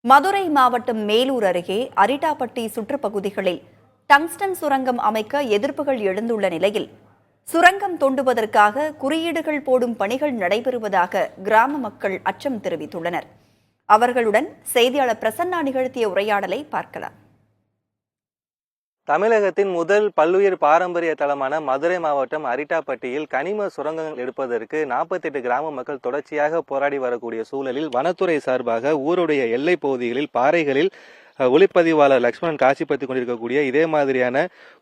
மதுரை மாவட்டம் மேலூர் அருகே அரிட்டாப்பட்டி சுற்றுப்பகுதிகளில் டங்ஸ்டன் சுரங்கம் அமைக்க எதிர்ப்புகள் எழுந்துள்ள நிலையில் சுரங்கம் தோண்டுவதற்காக குறியீடுகள் போடும் பணிகள் நடைபெறுவதாக கிராம மக்கள் அச்சம் தெரிவித்துள்ளனர். அவர்களுடன் செய்தியாளர் பிரசன்னா நிகழ்த்திய உரையாடலை பார்க்கலாம். தமிழகத்தின் முதல் பல்லுயிர் பாரம்பரிய தலமான மதுரை மாவட்டம் அரிட்டாப்பட்டியில் கனிம சுரங்கங்கள் எடுப்பதற்கு 48 கிராம மக்கள் தொடர்ச்சியாக போராடி வரக்கூடிய சூழலில் வனத்துறை சார்பாக ஊருடைய எல்லை பகுதிகளில் பாறைகளில் ஒளிப்பதிவாளர் லக்ஷ்மணன் காட்சிப்படுத்திக் கொண்டிருக்கக்கூடிய இதே மாதிரியான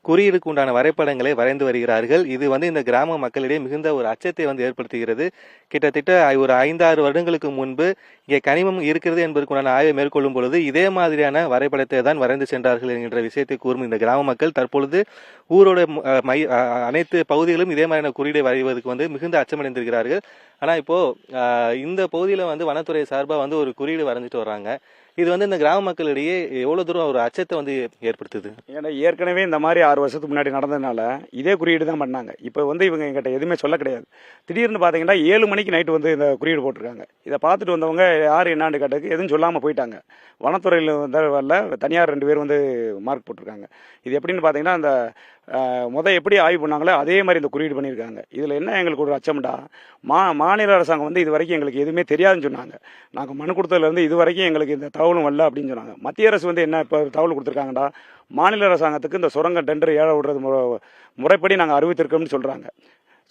குறியீடுக்கு உண்டான வரைபடங்களை வரைந்து வருகிறார்கள். இது இந்த கிராம மக்களிடையே மிகுந்த ஒரு அச்சத்தை ஏற்படுத்துகிறது. கிட்டத்தட்ட ஒரு 5-6 வருடங்களுக்கு முன்பு இங்கே கனிமம் இருக்கிறது என்பதற்குண்டான ஆய்வை மேற்கொள்ளும் பொழுது இதே மாதிரியான வரைபடத்தை தான் வரைந்து சென்றார்கள் என்கின்ற விஷயத்தை கூறும் இந்த கிராம மக்கள் தற்பொழுது ஊரோட அனைத்து பகுதிகளும் இதே மாதிரியான குறியீடை வரைவதற்கு மிகுந்த அச்சமடைந்திருக்கிறார்கள். ஆனா இப்போ இந்த பகுதியில வனத்துறை சார்பா ஒரு குறியீடு வரைஞ்சிட்டு வர்றாங்க. இது இந்த கிராம மக்களிடையே எவ்வளவு தூரம் ஒரு அச்சத்தை ஏற்படுத்துது? ஏன்னா ஏற்கனவே இந்த மாதிரி 6 வருஷத்துக்கு முன்னாடி நடந்ததுனால இதே குறியீடு தான் பண்ணாங்க. இப்போ இவங்க எங்கிட்ட எதுவுமே சொல்ல கிடையாது. திடீர்னு பார்த்தீங்கன்னா 7 மணிக்கு நைட்டு இந்த குறியீடு போட்டிருக்காங்க. இதை பார்த்துட்டு வந்தவங்க யார் என்னான்னு கேட்டதுக்கு எதுவும் சொல்லாமல் போயிட்டாங்க. வனத்துறையில் வரல, தனியார் 2 பேர் மார்க் போட்டிருக்காங்க. இது எப்படின்னு பார்த்தீங்கன்னா அந்த எப்படி ஆய்வு பண்ணாங்களோ அதே மாதிரி இந்த குறியீடு பண்ணியிருக்காங்க. இதில் என்ன எங்களுக்கு ஒரு அச்சம்டா, மாநில அரசாங்கம் இது வரைக்கும் எங்களுக்கு எதுவுமே தெரியாதுன்னு சொன்னாங்க. நாங்கள் மனு கொடுத்ததுலேருந்து இது வரைக்கும் எங்களுக்கு இந்த தகவலும் வரல அப்படின்னு சொன்னாங்க. மத்திய அரசு என்ன இப்போ தகவல் கொடுத்துருக்காங்கடா, மாநில அரசாங்கத்துக்கு இந்த சுரங்க டெண்டர் ஏழை விடுறது முறைப்படி நாங்கள் அறிவித்திருக்கோம்னு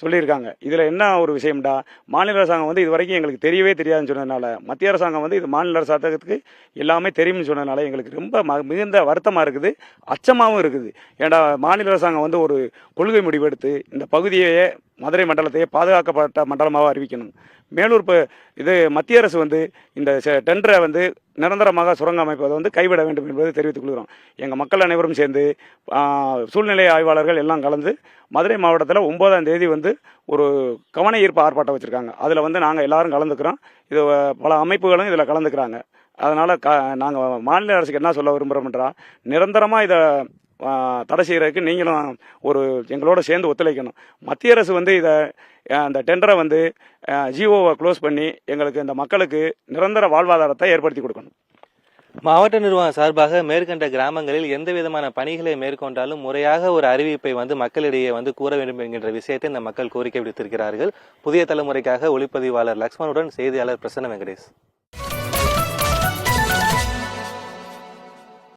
சொல்லியிருக்காங்க. இதில் என்ன ஒரு விஷயம்டா, மாநில அரசாங்கம் இது வரைக்கும் எங்களுக்கு தெரியவே தெரியாதுன்னு சொன்னதுனால மத்திய அரசாங்கம் இது மாநில அரசாங்கத்துக்கு எல்லாமே தெரியும்னு சொன்னதுனால எங்களுக்கு ரொம்ப மிகுந்த வருத்தமாக இருக்குது, அச்சமாகவும் இருக்குது. ஏன்னா மாநில அரசாங்கம் ஒரு கொள்கை முடிவெடுத்து இந்த பகுதியையே மதுரை மண்டலத்தையே பாதுகாக்கப்பட்ட மண்டலமாக அறிவிக்கணும். மேலூர் மத்திய அரசு இந்த டெண்டரை நிரந்தரமாக சுரங்க அமைப்பதை கைவிட வேண்டும் என்பதை தெரிவித்துக் கொள்கிறோம். எங்கள் மக்கள் அனைவரும் சேர்ந்து சூழ்நிலை ஆய்வாளர்கள் எல்லாம் கலந்து மதுரை மாவட்டத்தில் 9ஆம் தேதி ஒரு கவன ஈர்ப்பு ஆர்ப்பாட்டம் வச்சுருக்காங்க. அதில் நாங்கள் எல்லாரும் கலந்துக்கிறோம். இது பல அமைப்புகளும் இதில் கலந்துக்கிறாங்க. அதனால் நாங்கள் மாநில அரசுக்கு என்ன சொல்ல விரும்புகிறோம்ன்றா, நிரந்தரமாக இதை தடை செய்கிறதுக்கு நீங்களும் எங்களோட சேர்ந்து ஒத்துழைக்கணும். மத்திய அரசு இதை அந்த டெண்டரை ஜிஓவை க்ளோஸ் பண்ணி எங்களுக்கு இந்த மக்களுக்கு நிரந்தர வாழ்வாதாரத்தை ஏற்படுத்தி கொடுக்கணும். மாவட்ட நிர்வாகம் சார்பாக மேற்கண்ட கிராமங்களில் எந்த விதமான பணிகளை மேற்கொண்டாலும் முறையாக ஒரு அறிவிப்பை மக்களிடையே கூற வேண்டும் என்கின்ற விஷயத்தை இந்த மக்கள் கோரிக்கை விடுத்திருக்கிறார்கள். புதிய தலைமுறைக்காக ஒளிப்பதிவாளர் லக்ஷ்மணுடன் செய்தியாளர் பிரசன்ன வெங்கடேஷ்.